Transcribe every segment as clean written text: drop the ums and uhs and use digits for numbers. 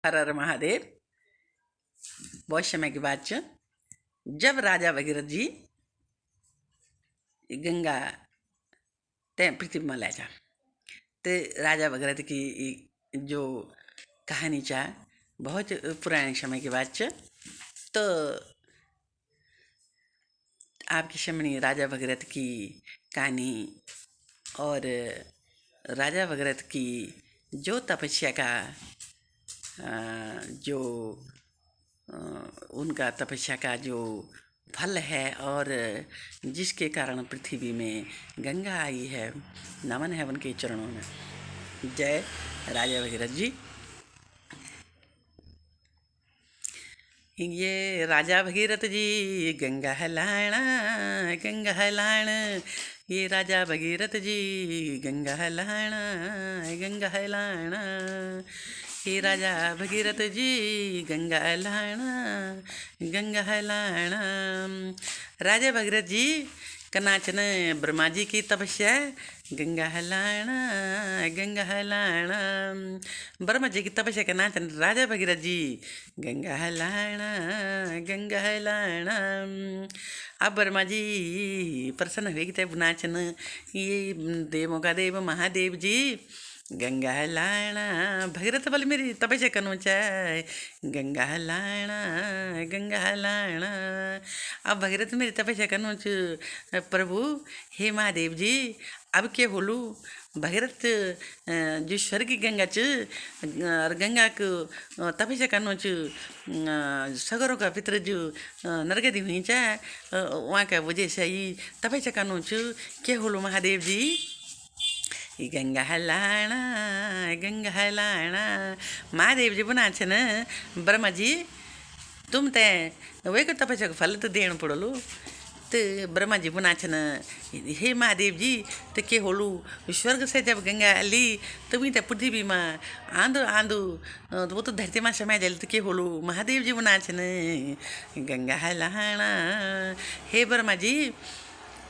हर हर महादेव। बहुत समय की बात छ, जब राजा भगीरथ जी गंगा ते पृथ्वी में लाया था, तो राजा भगीरथ की जो कहानी चा बहुत पुराने समय की बात छ। तो आपके सामने राजा भगीरथ की कहानी और राजा भगीरथ की जो तपस्या का जो उनका तपस्या का जो फल है और जिसके कारण पृथ्वी में गंगा आई है। नमन है उनके चरणों में। जय राजा भगीरथ जी। ये राजा भगीरथ जी गंगा हलाना, गंगा हलाना। ये राजा भगीरथ जी गंगा हलाना, गंगा हलाना। ये राजा भगीरथ जी गंगा हलाना, गंगा हलाना। राजा भगीरथ जी कनाचन ब्रह्मा जी की तपस्या गंगा हलाना, गंगा हलाना। ब्रह्मा जी की तपस्या के नाचन राजा भगीरथ जी गंगा हलाना, गंगा हलाना। अब ब्रह्मा जी प्रसन्न हुए कि नाचन ये देवों का देव महादेव जी गंगा हलाना। भगीरथ बोले मेरी तपस्या करना चाहे गंगा हलाना, गंगा हलाना। अब भगीरथ मेरी तपस्या करना प्रभु हे महादेव जी अब क्या बोलूँ। भगीरथ जो स्वर्ग की गंगा च और गंगा को तपस्या करना सगरों का पितर जो नरगति हुई चाहे वहाँ का वजह से ही तपस्या करना क्या बोलूँ महादेव जी। गंगा हलाना, गंगा हलाना। महादेव जी बना छे न ब्रह्मा जी तुम ते वे को तपस्या को फल तो देना पड़लो। तो ब्रह्मा जी बना छे न हे महादेव जी तो के होलू स्वर्ग से जब गंगा अली तो भी पृथ्वी में आंधो आंधो वो तो धरती में समय जल तो के होलू महादेव जी बना छे न गंगा हलाना। हे ब्रह्मा जी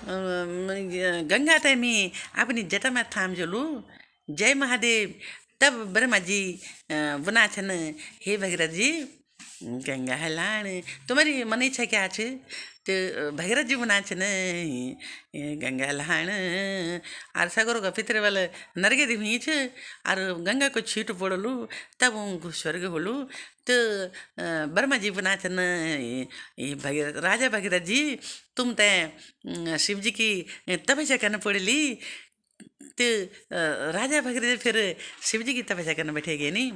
गंगा ते में अपनी जटा में थाम जोलू। जय महादेव। तब ब्रह्मा जी बना छन हे भगीरथ जी गंगा हलान तुम्हारी मन इच्छा क्या है। तो भगीरथ जी बना छन गंगा हलान और सगरों का पितर वाले नरगे दी हुई छे और गंगा को छीट पड़लू तब उनको स्वर्ग होलू। तो ब्रह्मा जी बना छन भगीरथ राजा भगीरथ जी तुम ते शिव जी की तपस्या करने पड़ेली। तो राजा भगीरथ फिर शिव जी की तपस्या करने बैठेगे नहीं।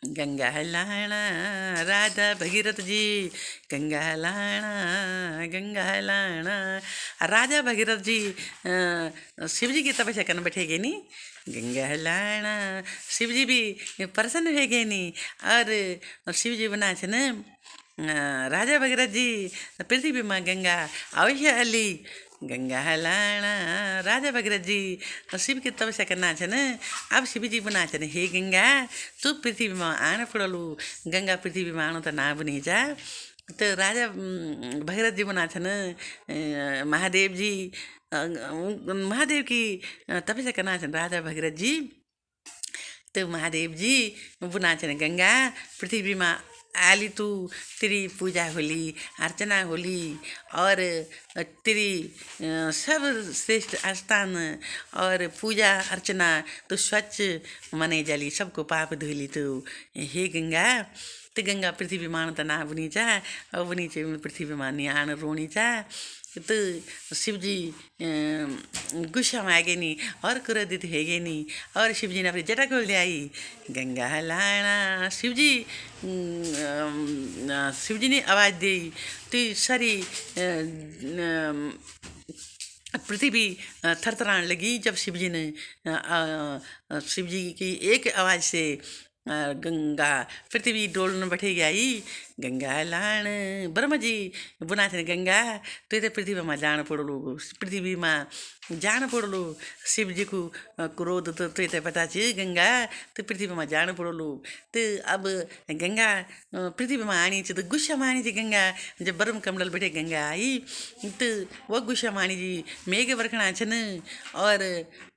गंगा हलाना राजा भगीरथ जी गंगा हलाना, गंगा हलाना। राजा भगीरथ जी शिव जी की तपस्या करने बैठेगे नहीं। गंगा हलाना शिव जी भी प्रसन्न हो गए नहीं। और शिव जी बना छे न राजा भगीरथ जी पृथ्वी में गंगा अवश्य अली। गंगा हलाना राजा भगीरथ जी शिव की तपस्या करना छे न। अब शिव जी बना छे हे गंगा तू पृथ्वी में आना पड़लू। गंगा पृथ्वी में आनो तो ना बनी जा। तो राजा भगीरथ जी बना छे न महादेव जी महादेव की तपस्या करना छे राजा भगीरथ जी। तो महादेव जी बुना छे गंगा पृथ्वी में आली तू तेरी पूजा होली अर्चना होली और तेरी सब श्रेष्ठ स्थान और पूजा अर्चना तो स्वच्छ मने जली सबको पाप धोली। तो हे गंगा तो गंगा पृथ्वी मान तो ना बुनी जा और बुनी चे पृथ्वी मान आन रोनी जा। तो शिव जी गुस्सा में आ गए नहीं और क्रोधित है गए नहीं और शिव जी ने अपनी जटा खोल दिया आई। गंगा हलाना शिव जी ने आवाज़ दी तो सारी पृथ्वी थरथराने लगी। जब शिव जी ने शिव जी की एक आवाज़ से गंगा पृथ्वी डोलने बैठे आई। गंगा हलान ब्रह्मा जी बुना थे गंगा तो ये पृथ्वी में जान पड़लू। पृथ्वी में जान पड़लू शिव जी को क्रोध तो ये पता चे गंगा तो पृथ्वी में जान पड़लू। तो अब गंगा पृथ्वी में आनी चे तो गुस्सा में आनी थी गंगा। जब ब्रह्म कमल बैठे गंगा आई तो वह गुस्सा में आनी जी मेघ बरखना छन और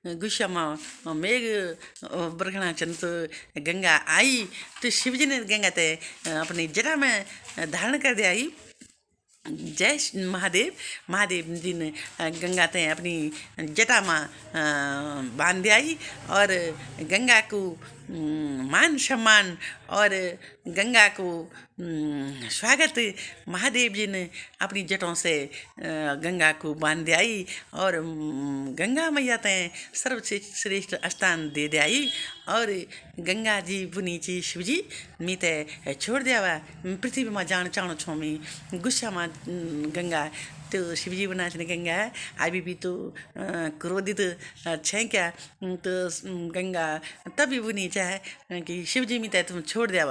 गुस्सा में मेघ बरखना छन। तो गंगा आई तो शिव जी ने गंगा ते अपनी जटा में धारण कर दिया आई। जय महादेव। महादेव जी ने गंगा ते अपनी जटा में बांध आई और गंगा को मान सम्मान और गंगा को स्वागत महादेव जी ने अपनी जटों से गंगा को बांध आई और गंगा मैया ते सर्वश्रेष्ठ स्थान दे आई और गंगा जी बुनीची शिव जी मी ते छोड़ दिया पृथ्वी में जान चाणो छो मी गुस्सा में गंगा तो शिवजी बना ने गंगा अभी भी तो क्रोधित छे क्या तो गंगा तभी बुनी चाहे कि शिवजी मिता तुम छोड़ दिया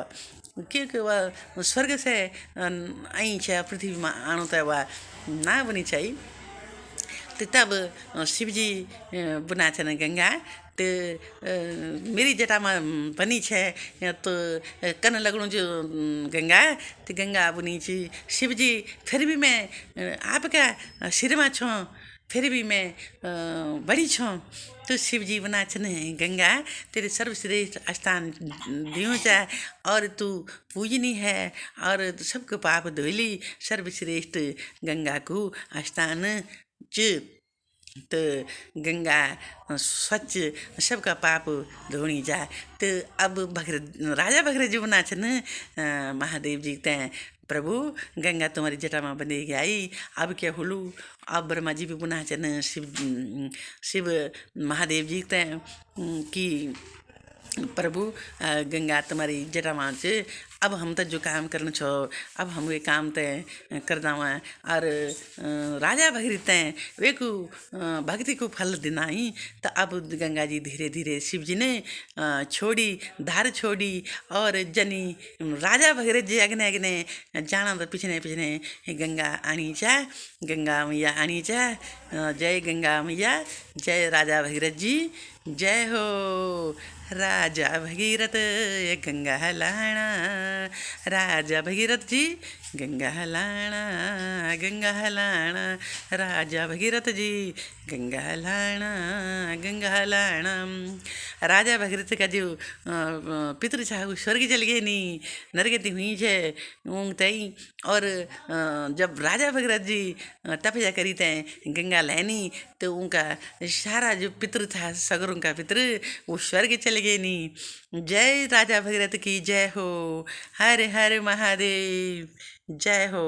क्योंकि वह स्वर्ग से आई छे पृथ्वी में आणु तो वह ना बनी चाहिए। तो तब शिवजी बुना छे गंगा तो मेरी जटा में बनी है तो कन लगणु जो गंगा तो गंगा बुनी छी शिवजी फिर भी मैं आपका सिर में छो फिर भी मैं बड़ी छो तो शिवजी बना छन गंगा तेरे सर्वश्रेष्ठ स्थान दियो जा और तू पूजनी है और सबको पाप धोली सर्वश्रेष्ठ गंगा को स्थान च तो गंगा स्वच्छ सबका पाप धोनी जाए। तो अब राजा भगीरथ जी बना छन महादेव जी ते प्रभु गंगा तुम्हारी जटा में बंधेगी आई अब क्या हुलू। अब ब्रह्मा जी भी बुना छन शिव महादेव जी ते कि प्रभु गंगा तुम्हारी जटा में से अब हम तो जो काम करना छो अब हम वे काम ते कर दावा और राजा भगीरथ वे को भक्ति को फल दिनाई। तो अब गंगा जी धीरे धीरे शिव जी ने छोड़ी धार छोड़ी और जनी राजा भगीरथ जी अग्ने अग्ने जाना तो पिछने पिछने गंगा आनी चा गंगा मैया आनी चा। जय गंगा मैया जय राजा भगीरथ जी जय हो। राजा भगीरथ गंगा हलाना राजा भगीरथ जी गंगा हलाना गंगा हलाना राजा भगीरथ जी गंगा हलाना गंगा हलाना। राजा भगीरथ का जो पितृ था वो स्वर्ग चल गए नी नरगति हुई है ऊँग तई। और जब राजा भगीरथ जी तपस्या करी थे गंगा लैनी तो उनका सारा जो पितृ था सगरों का पितृ वो स्वर्ग चले गए नी। जय राजा भगीरथ की जय हो। हर हर महादेव जय हो।